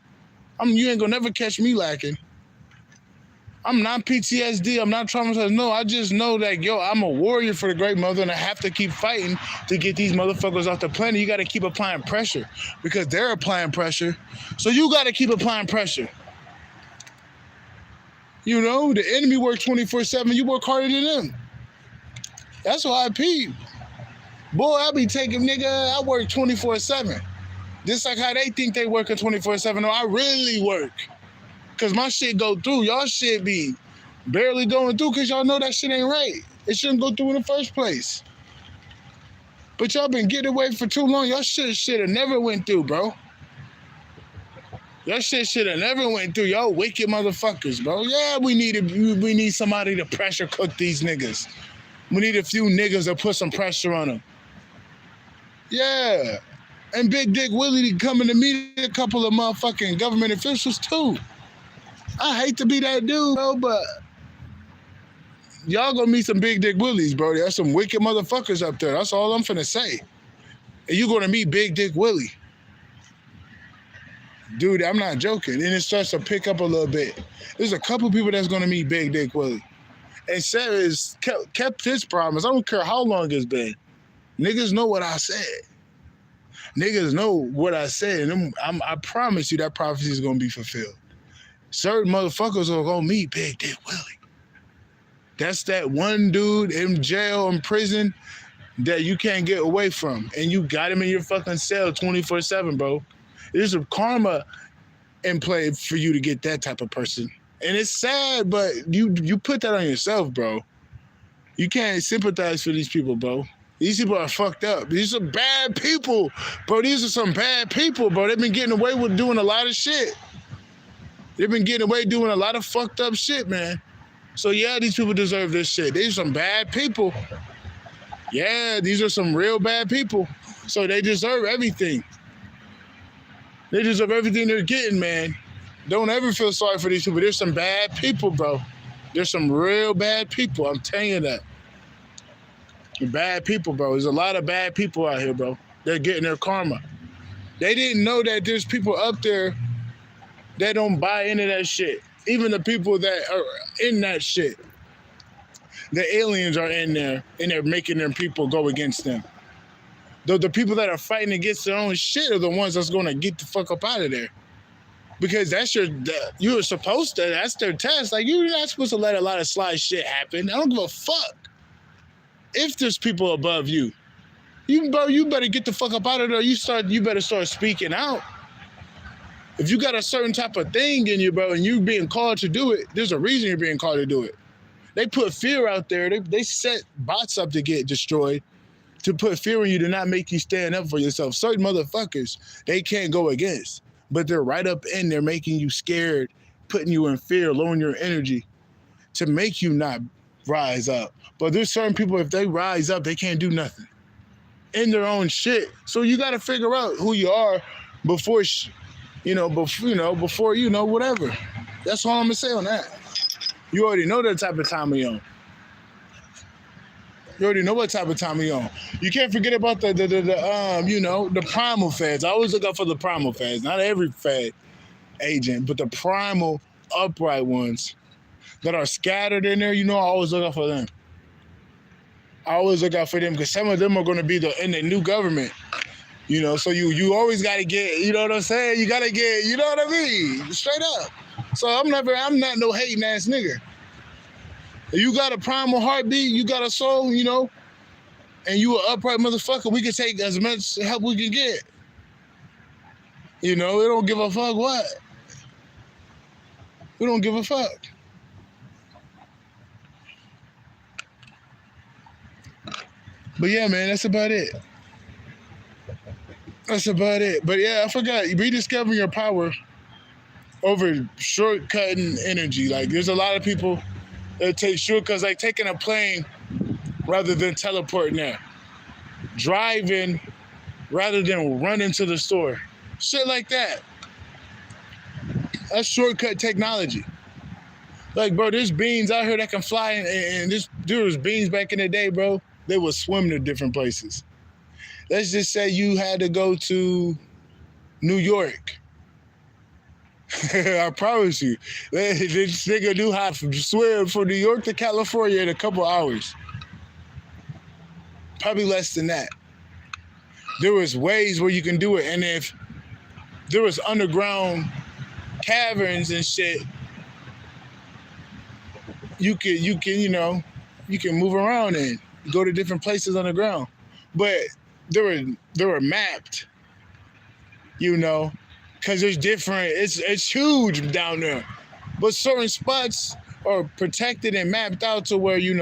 You ain't gonna never catch me lacking. I'm not PTSD. I'm not traumatized. No, I just know that, yo, I'm a warrior for the great mother, and I have to keep fighting to get these motherfuckers off the planet. You got to keep applying pressure because they're applying pressure. So you got to keep applying pressure. You know, the enemy works 24/7. You work harder than them. That's why I peep. Boy, I be taking, nigga, I work 24/7. Just like how they think they working 24/7. No, I really work. Because my shit go through. Y'all shit be barely going through because y'all know that shit ain't right. It shouldn't go through in the first place. But y'all been getting away for too long. Y'all shit have never went through, bro. Y'all shit should have never went through. Y'all wicked motherfuckers, bro. Yeah, we need somebody to pressure cook these niggas. We need a few niggas to put some pressure on them. Yeah. And Big Dick Willie coming to meet a couple of motherfucking government officials too. I hate to be that dude, bro, but y'all gonna meet some Big Dick Willies, bro. There's some wicked motherfuckers up there. That's all I'm finna say. And you gonna meet Big Dick Willie. Dude, I'm not joking. And it starts to pick up a little bit. There's a couple people that's gonna meet Big Dick Willie. And Sarah has kept his promise. I don't care how long it's been. Niggas know what I said. Niggas know what I said. And I promise you that prophecy is gonna be fulfilled. Certain motherfuckers are gonna meet Big Dick Willie. That's that one dude in jail, in prison, that you can't get away from. And you got him in your fucking cell 24/7, bro. There's a karma in play for you to get that type of person. And it's sad, but you put that on yourself, bro. You can't sympathize for these people, bro. These people are fucked up. These are bad people, bro. These are some bad people, bro. They've been getting away with doing a lot of shit. They've been getting away doing a lot of fucked up shit, man. So yeah, these people deserve this shit. These are some bad people. Yeah, these are some real bad people. So they deserve everything. They deserve everything they're getting, man. Don't ever feel sorry for these people. There's some bad people, bro. There's some real bad people. I'm telling you that. Bad people, bro. There's a lot of bad people out here, bro. They're getting their karma. They didn't know that there's people up there that don't buy into that shit. Even the people that are in that shit. The aliens are in there, and they're making their people go against them. The people that are fighting against their own shit are the ones that's going to get the fuck up out of there. Because you're supposed to, that's their test. Like, you're not supposed to let a lot of sly shit happen. I don't give a fuck. If there's people above you, you better get the fuck up out of there. You better start speaking out. If you got a certain type of thing in you, bro, and you being called to do it, there's a reason you're being called to do it. They put fear out there. They set bots up to get destroyed, to put fear in you, to not make you stand up for yourself. Certain motherfuckers, they can't go against, but they're right up in there making you scared, putting you in fear, lowering your energy to make you not rise up. But there's certain people, if they rise up, they can't do nothing in their own shit. So you got to figure out who you are before whatever. That's all I'm gonna say on that. You already know that type of time you're on. You already know what type of time you're on. You can't forget about the primal fads. I always look out for the primal fads. Not every fad agent, but the primal upright ones that are scattered in there. I always look out for them. I always look out for them because some of them are going to be in the new government. So you always got to get, you know what I'm saying? You got to get, you know what I mean? Straight up. So I'm not no hating ass nigga. If you got a primal heartbeat, you got a soul, and you an upright motherfucker, we can take as much help we can get. It don't give a fuck what. We don't give a fuck. But yeah, man, that's about it. That's about it. But yeah, I forgot. Rediscovering your power over shortcutting energy. Like, there's a lot of people It takes shortcuts, like taking a plane rather than teleporting there. Driving rather than running to the store. Shit like that. That's shortcut technology. Like, bro, there's beans out here that can fly, and there was beans back in the day, bro. They would swim to different places. Let's just say you had to go to New York. I promise you, this nigga knew how to swim from New York to California in a couple hours. Probably less than that. There was ways where you can do it, and if there was underground caverns and shit, you can move around and go to different places underground. But they were mapped, because there's different. It's huge down there, but certain spots are protected and mapped out to where you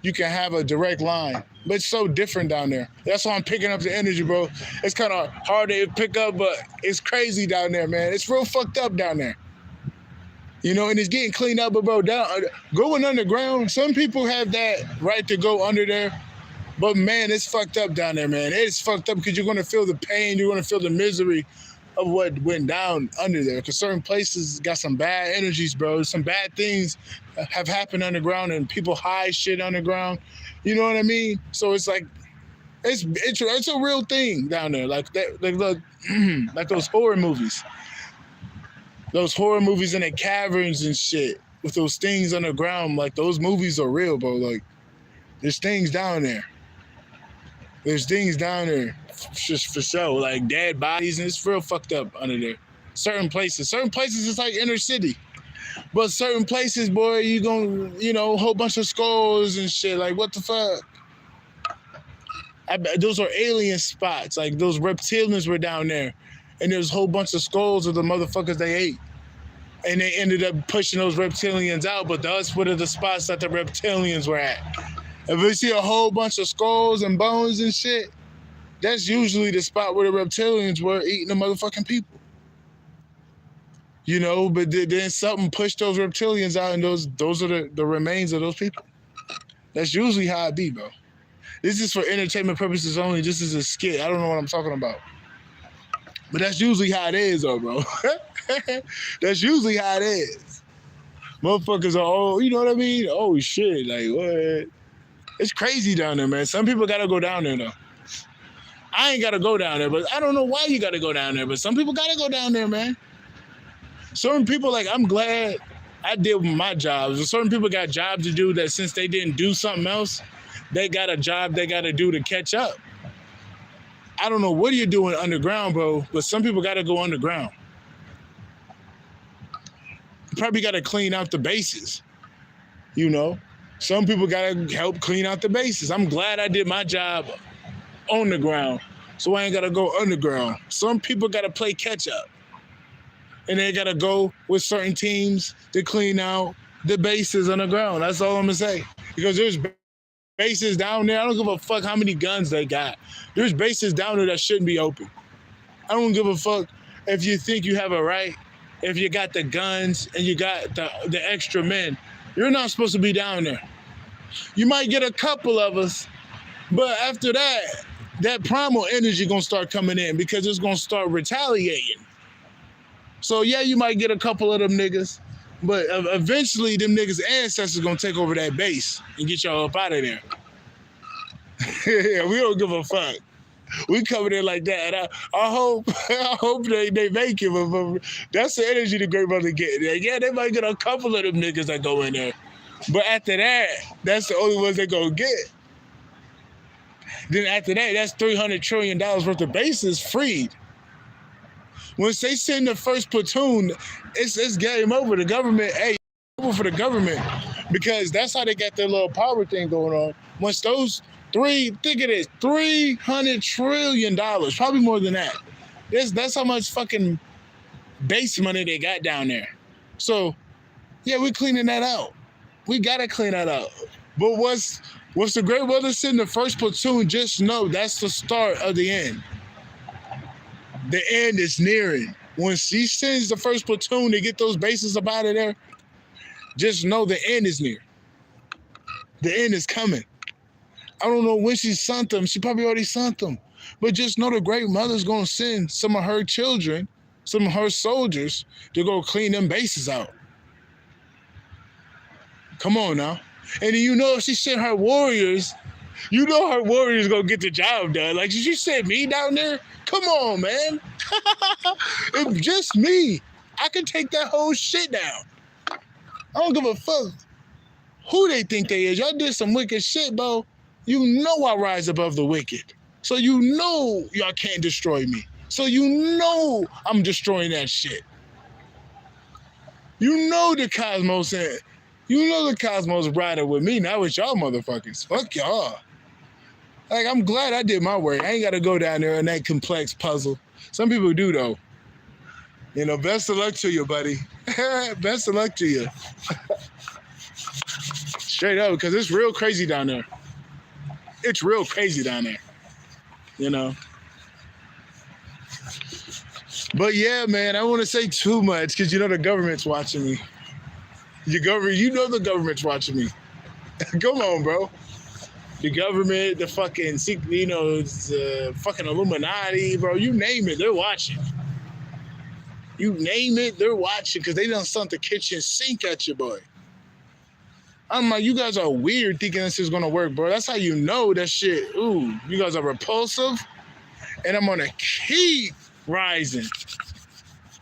can have a direct line. But it's so different down there. That's why I'm picking up the energy, bro. It's kind of hard to pick up, but it's crazy down there, man. It's real fucked up down there. And it's getting cleaned up, but bro, going underground, some people have that right to go under there. But man, it's fucked up down there, man. It's fucked up because you're going to feel the pain. You're going to feel the misery of what went down under there. Because certain places got some bad energies, bro. Some bad things have happened underground, and people hide shit underground. You know what I mean? So it's like, it's a real thing down there. Like that, like those horror movies. Those horror movies in the caverns and shit with those things underground. Like, those movies are real, bro. Like, there's things down there. There's things down there, just for sure. Like dead bodies, and it's real fucked up under there. Certain places it's like inner city. But certain places, boy, you gonna, a whole bunch of skulls and shit. Like, what the fuck? Those are alien spots. Like, those reptilians were down there. And there's a whole bunch of skulls of the motherfuckers they ate. And they ended up pushing those reptilians out. But that's one of the spots that the reptilians were at. If you see a whole bunch of skulls and bones and shit, that's usually the spot where the reptilians were eating the motherfucking people. But then something pushed those reptilians out, and those are the remains of those people. That's usually how it be, bro. This is for entertainment purposes only. This is a skit. I don't know what I'm talking about. But that's usually how it is, though, bro. That's usually how it is. Motherfuckers are, you know what I mean? Oh, shit, like, what? It's crazy down there, man. Some people got to go down there, though. I ain't got to go down there, but I don't know why you got to go down there, but some people got to go down there, man. Certain people, like, I'm glad I did my jobs. Certain people got jobs to do that since they didn't do something else, they got a job they got to do to catch up. I don't know what you're doing underground, bro, but some people got to go underground. You probably got to clean out the bases, Some people got to help clean out the bases. I'm glad I did my job on the ground, so I ain't got to go underground. Some people got to play catch up, and they got to go with certain teams to clean out the bases on the ground. That's all I'm going to say. Because there's bases down there. I don't give a fuck how many guns they got. There's bases down there that shouldn't be open. I don't give a fuck if you think you have a right, if you got the guns and you got the extra men. You're not supposed to be down there. You might get a couple of us, but after that primal energy gonna start coming in because it's gonna start retaliating. So yeah, you might get a couple of them niggas, but eventually them niggas' ancestors gonna take over that base and get y'all up out of there. Yeah, we don't give a fuck. We coming in like that. And I hope they make it, but that's the energy the Great Mother get. Yeah, they might get a couple of them niggas that go in there. But after that, that's the only ones they gonna get. Then after that, that's $300 trillion worth of bases freed. Once they send the first platoon, it's game over. The government, over for the government, because that's how they got their little power thing going on. Once those think of this, $300 trillion, probably more than that. That's how much fucking base money they got down there. So, yeah, we're cleaning that out. We gotta clean that out. But once the Great Mother send the first platoon, just know that's the start of the end. The end is nearing. When she sends the first platoon to get those bases up out of there, Just know the end is near. The end is coming. I don't know when she sent them. She probably already sent them. But just know the great mother's going to send some of her children, some of her soldiers, to go clean them bases out. Come on now. And you know if she sent her warriors, you know her warriors going to get the job done. Like, did you send me down there? Come on, man. It's just me. I can take that whole shit down. I don't give a fuck who they think they is. Y'all did some wicked shit, bro. You know I rise above the wicked. So you know y'all can't destroy me. So you know I'm destroying that shit. You know the cosmos riding with me, not with y'all motherfuckers. Fuck y'all. Like, I'm glad I did my work. I ain't got to go down there in that complex puzzle. Some people do, though. You know, best of luck to you, buddy. Best of luck to you. Straight up, because it's real crazy down there. It's real crazy down there. You know? But yeah, man, I don't want to say too much because you know the government's watching me. You know the government's watching me. Come on, bro. The government, the fucking, you know, the fucking Illuminati, bro. You name it, they're watching. You name it, they're watching because they done sent the kitchen sink at you, boy. I'm like, you guys are weird thinking this is going to work, bro. That's how you know that shit. Ooh, you guys are repulsive. And I'm going to keep rising.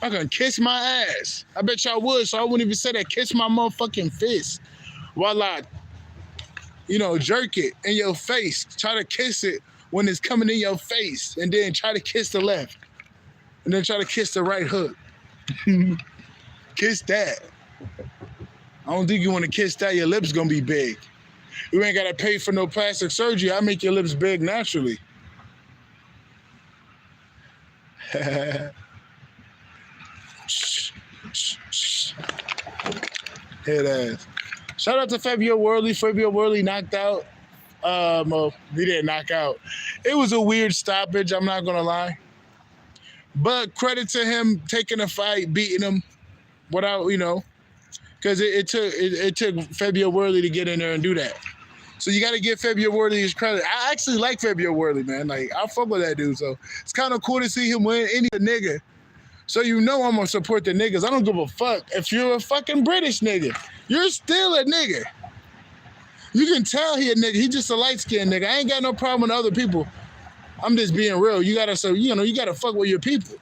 I'm going to kiss my ass. I bet y'all would, so I wouldn't even say that. Kiss my motherfucking fist while I, you know, jerk it in your face. Try to kiss it when it's coming in your face. And then try to kiss the left. And then try to kiss the right hook. Kiss that. I don't think you want to kiss that. Your lips going to be big. You ain't got to pay for no plastic surgery. I make your lips big naturally. Head ass. Shout out to Fabio Worley. Fabio Worley knocked out. Well, he didn't knock out. It was a weird stoppage, I'm not going to lie. But credit to him taking a fight, beating him without, you know, because it took Fabio Worley to get in there and do that. So you got to give Fabio Worley his credit. I actually like Fabio Worley, man. Like, I fuck with that dude. So it's kind of cool to see him win. Any nigga. So you know I'm going to support the niggas. I don't give a fuck. If you're a fucking British nigga, you're still a nigga. You can tell he a nigga. He just a light-skinned nigga. I ain't got no problem with other people. I'm just being real. You got to fuck with your people.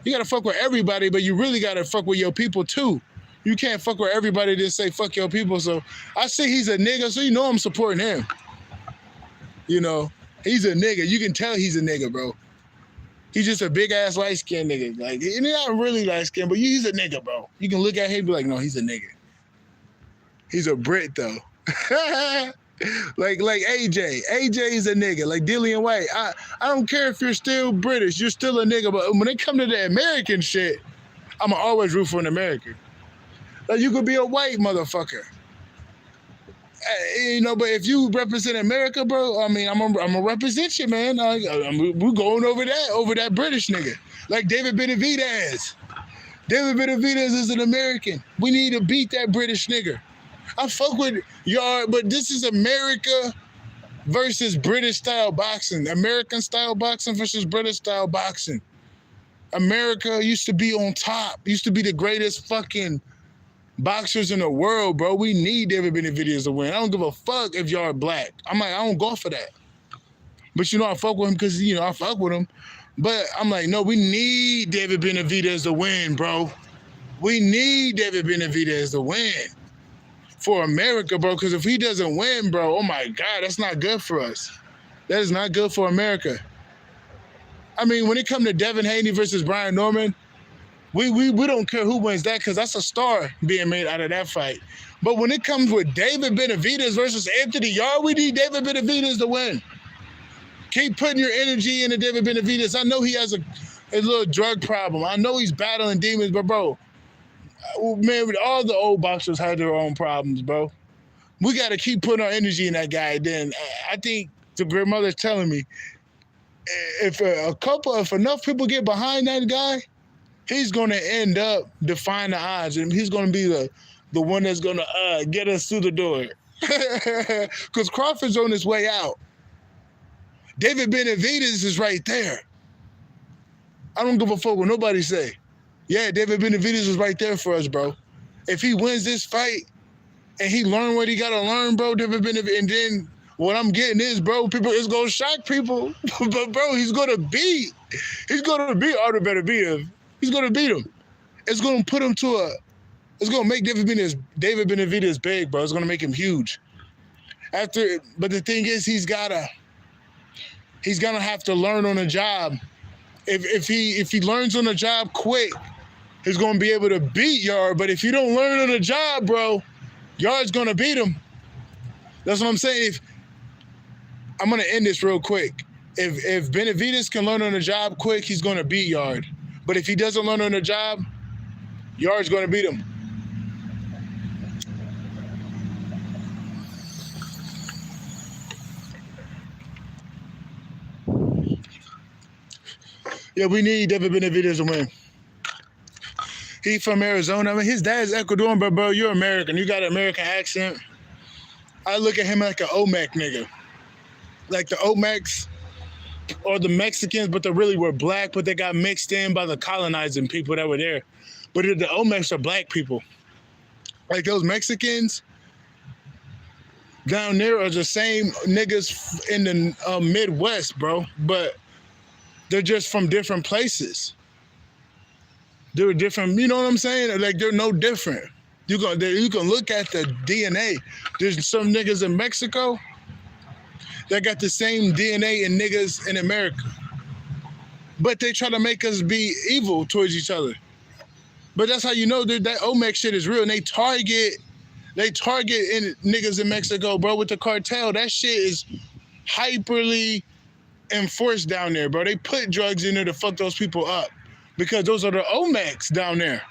You got to fuck with everybody, but you really got to fuck with your people too. You can't fuck with everybody that say fuck your people. So I say he's a nigga, so you know I'm supporting him. You know, he's a nigga. You can tell he's a nigga, bro. He's just a big-ass light-skinned nigga. Like, he's not really light-skinned, but he's a nigga, bro. You can look at him and be like, no, he's a nigga. He's a Brit, though. like AJ. AJ is a nigga. Like Dillian White. I don't care if you're still British. You're still a nigga. But when it come to the American shit, I'm going to always root for an American. Like, you could be a white motherfucker. You know, but if you represent America, bro, I mean, I'm gonna represent you, man. We're going over that British nigga. Like David Benavidez. David Benavidez is an American. We need to beat that British nigga. I fuck with y'all, but this is America versus British style boxing. American style boxing versus British style boxing. America used to be on top. Used to be the greatest fucking boxers in the world, bro. We need David Benavidez to win. I don't give a fuck if y'all are black. I'm like, I don't go for that. But you know, I fuck with him because, you know, I fuck with him. But I'm like, no, we need David Benavidez to win, bro. We need David Benavidez to win for America, bro. Because if he doesn't win, bro, oh my God, that's not good for us. That is not good for America. I mean, when it comes to Devin Haney versus Brian Norman, we don't care who wins that because that's a star being made out of that fight. But when it comes with David Benavidez versus Anthony Yarde, we need David Benavidez to win. Keep putting your energy into David Benavidez. I know he has a little drug problem. I know he's battling demons, but bro, man, all the old boxers had their own problems, bro. We got to keep putting our energy in that guy. Then I think the grandmother's telling me if enough people get behind that guy, he's going to end up defying the odds, and he's going to be the one that's gonna get us through the door. Because Crawford's on his way out. David Benavidez is right there. I don't give a fuck what nobody say. Yeah, David Benavidez is right there for us, bro. If he wins this fight and he learn what he gotta learn, bro, David Benavidez, and then what I'm getting is, bro, it's gonna shock people. But bro, he's gonna beat Artur Beterbiev. He's gonna beat him. It's gonna put him it's gonna make David Benavidez big, bro. It's gonna make him huge. But the thing is, he's gonna have to learn on the job. If he learns on the job quick, he's gonna be able to beat Yard. But if you don't learn on the job, bro, Yard's gonna beat him. That's what I'm saying. I'm gonna end this real quick. If Benavidez can learn on the job quick, he's gonna beat Yard. But if he doesn't learn on the job, Yard's gonna beat him. Yeah, we need David Benavidez to win. He from Arizona. I mean, his dad's Ecuadorian, but bro, you're American. You got an American accent. I look at him like an Omec nigga. Like the Omecs or the Mexicans, but they really were black, but they got mixed in by the colonizing people that were there. But the Omecs are black people. Like those Mexicans down there are the same niggas in the Midwest, bro. But they're just from different places. They're different, you know what I'm saying? Like they're no different. You can look at the DNA. There's some niggas in Mexico that got the same DNA in niggas in America. But they try to make us be evil towards each other. But that's how you know that Omec shit is real. And they target niggas in Mexico, bro, with the cartel. That shit is hyperly enforced down there, bro. They put drugs in there to fuck those people up because those are the Omecs down there.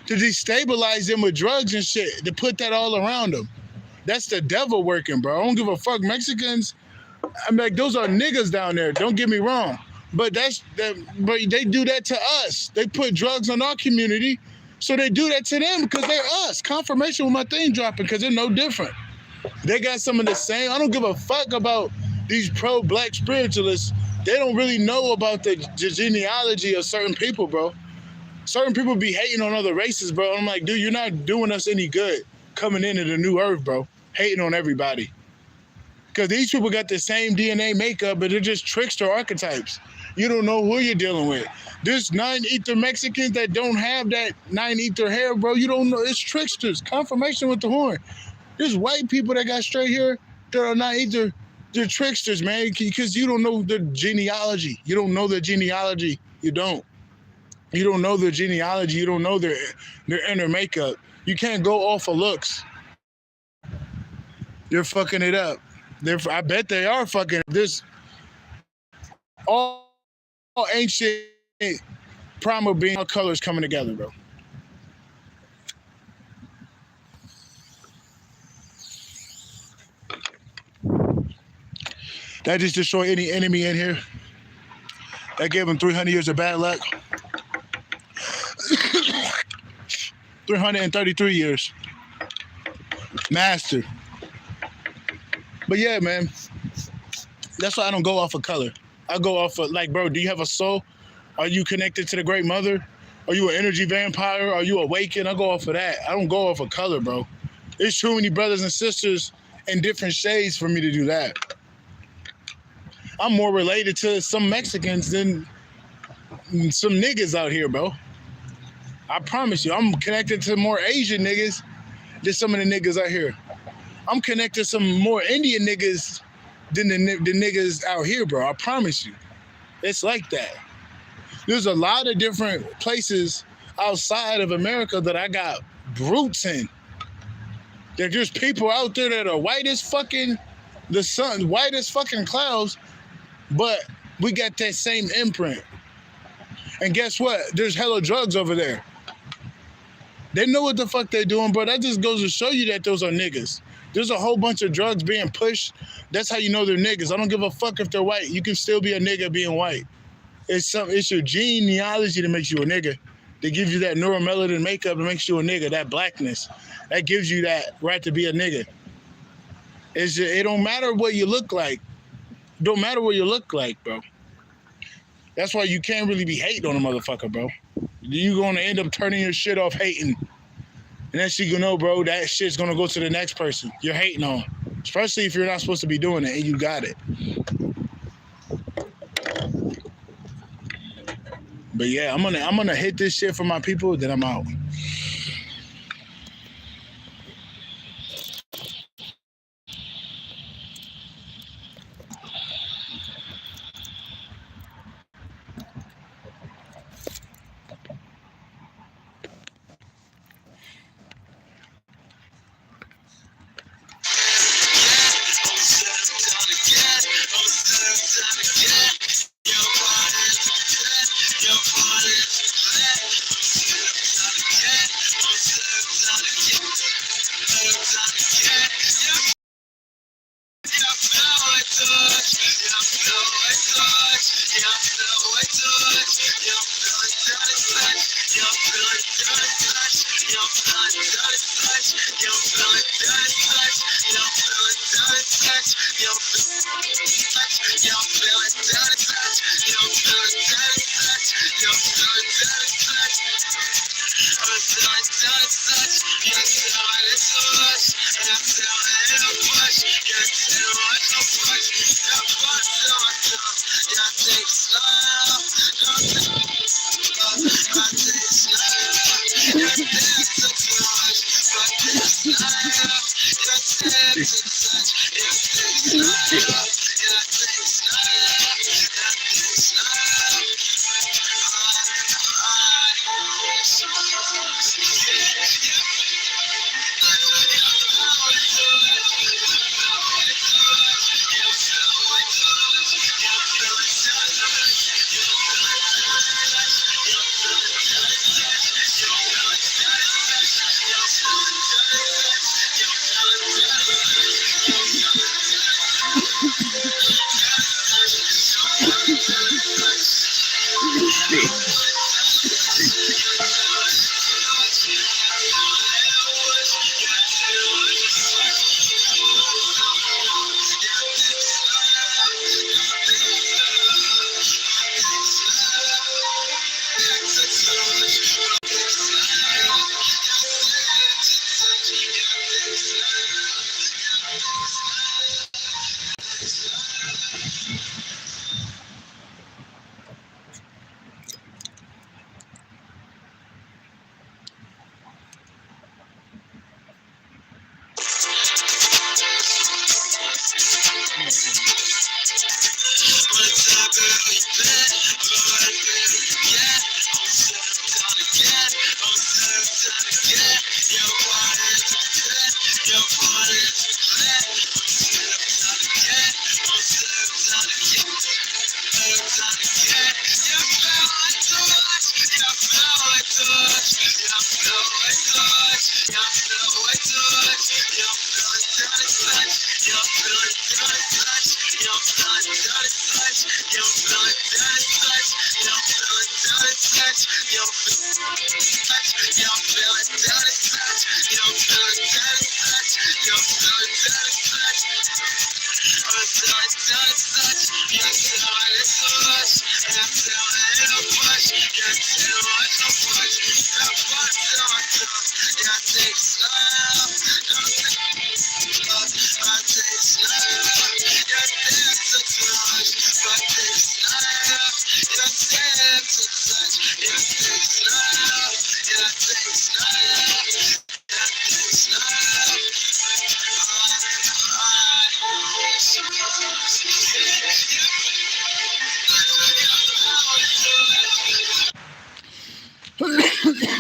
To destabilize them with drugs and shit, to put that all around them. That's the devil working, bro. I don't give a fuck. Mexicans, I'm like, those are niggas down there. Don't get me wrong. But but they do that to us. They put drugs on our community, so they do that to them because they're us. Confirmation with my thing dropping because they're no different. They got some of the same. I don't give a fuck about these pro-black spiritualists. They don't really know about the genealogy of certain people, bro. Certain people be hating on other races, bro. I'm like, dude, you're not doing us any good coming into the new earth, bro. Hating on everybody. Because these people got the same DNA makeup, but they're just trickster archetypes. You don't know who you're dealing with. There's 9 ether Mexicans that don't have that 9 ether hair, bro. You don't know. It's tricksters. Confirmation with the horn. There's white people that got straight hair that are 9 ether. They're tricksters, man, because you don't know the genealogy. You don't know the genealogy. You don't. You don't know their genealogy. You don't know their inner makeup. You can't go off of looks. They're fucking it up. I bet they are fucking. There's all ancient primal being, all colors coming together, bro. That just destroyed any enemy in here. That gave him 300 years of bad luck. 333 years. Master. But yeah, man. That's why I don't go off of color. I go off of, like, bro, do you have a soul? Are you connected to the Great Mother? Are you an energy vampire? Are you awakened? I go off of that. I don't go off of color, bro. There's too many brothers and sisters in different shades for me to do that. I'm more related to some Mexicans than some niggas out here, bro. I promise you, I'm connected to more Asian niggas than some of the niggas out here. I'm connected to some more Indian niggas than the niggas out here, bro. I promise you. It's like that. There's a lot of different places outside of America that I got roots in. There's just people out there that are white as fucking the sun, white as fucking clouds, but we got that same imprint. And guess what? There's hella drugs over there. They know what the fuck they're doing, bro. That just goes to show you that those are niggas. There's a whole bunch of drugs being pushed. That's how you know they're niggas. I don't give a fuck if they're white. You can still be a nigga being white. It's your genealogy that makes you a nigga. They give you that neuromelanin makeup that makes you a nigga, that blackness. That gives you that right to be a nigga. It don't matter what you look like. It don't matter what you look like, bro. That's why you can't really be hating on a motherfucker, bro. You're going to end up turning your shit off hating. And then you know, bro, that shit's going to go to the next person you're hating on. Especially if you're not supposed to be doing it and you got it. But yeah, I'm gonna hit this shit for my people, then I'm out.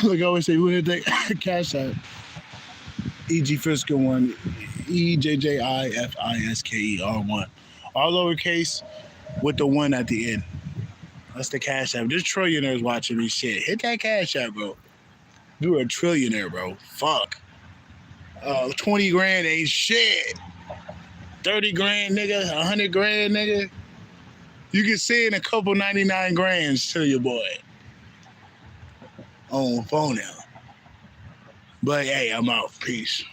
Like I always say, we're gonna take cash out. E.G. Fisker 1, EJJIFISKER1. All lowercase with the 1 at the end. That's the cash app. There's trillionaires watching me shit. Hit that cash app, bro. You're a trillionaire, bro. Fuck. 20 grand ain't shit. 30 grand, nigga. 100 grand, nigga. You can send a couple 99 grands to your boy. own phone now. But hey, I'm out. Peace.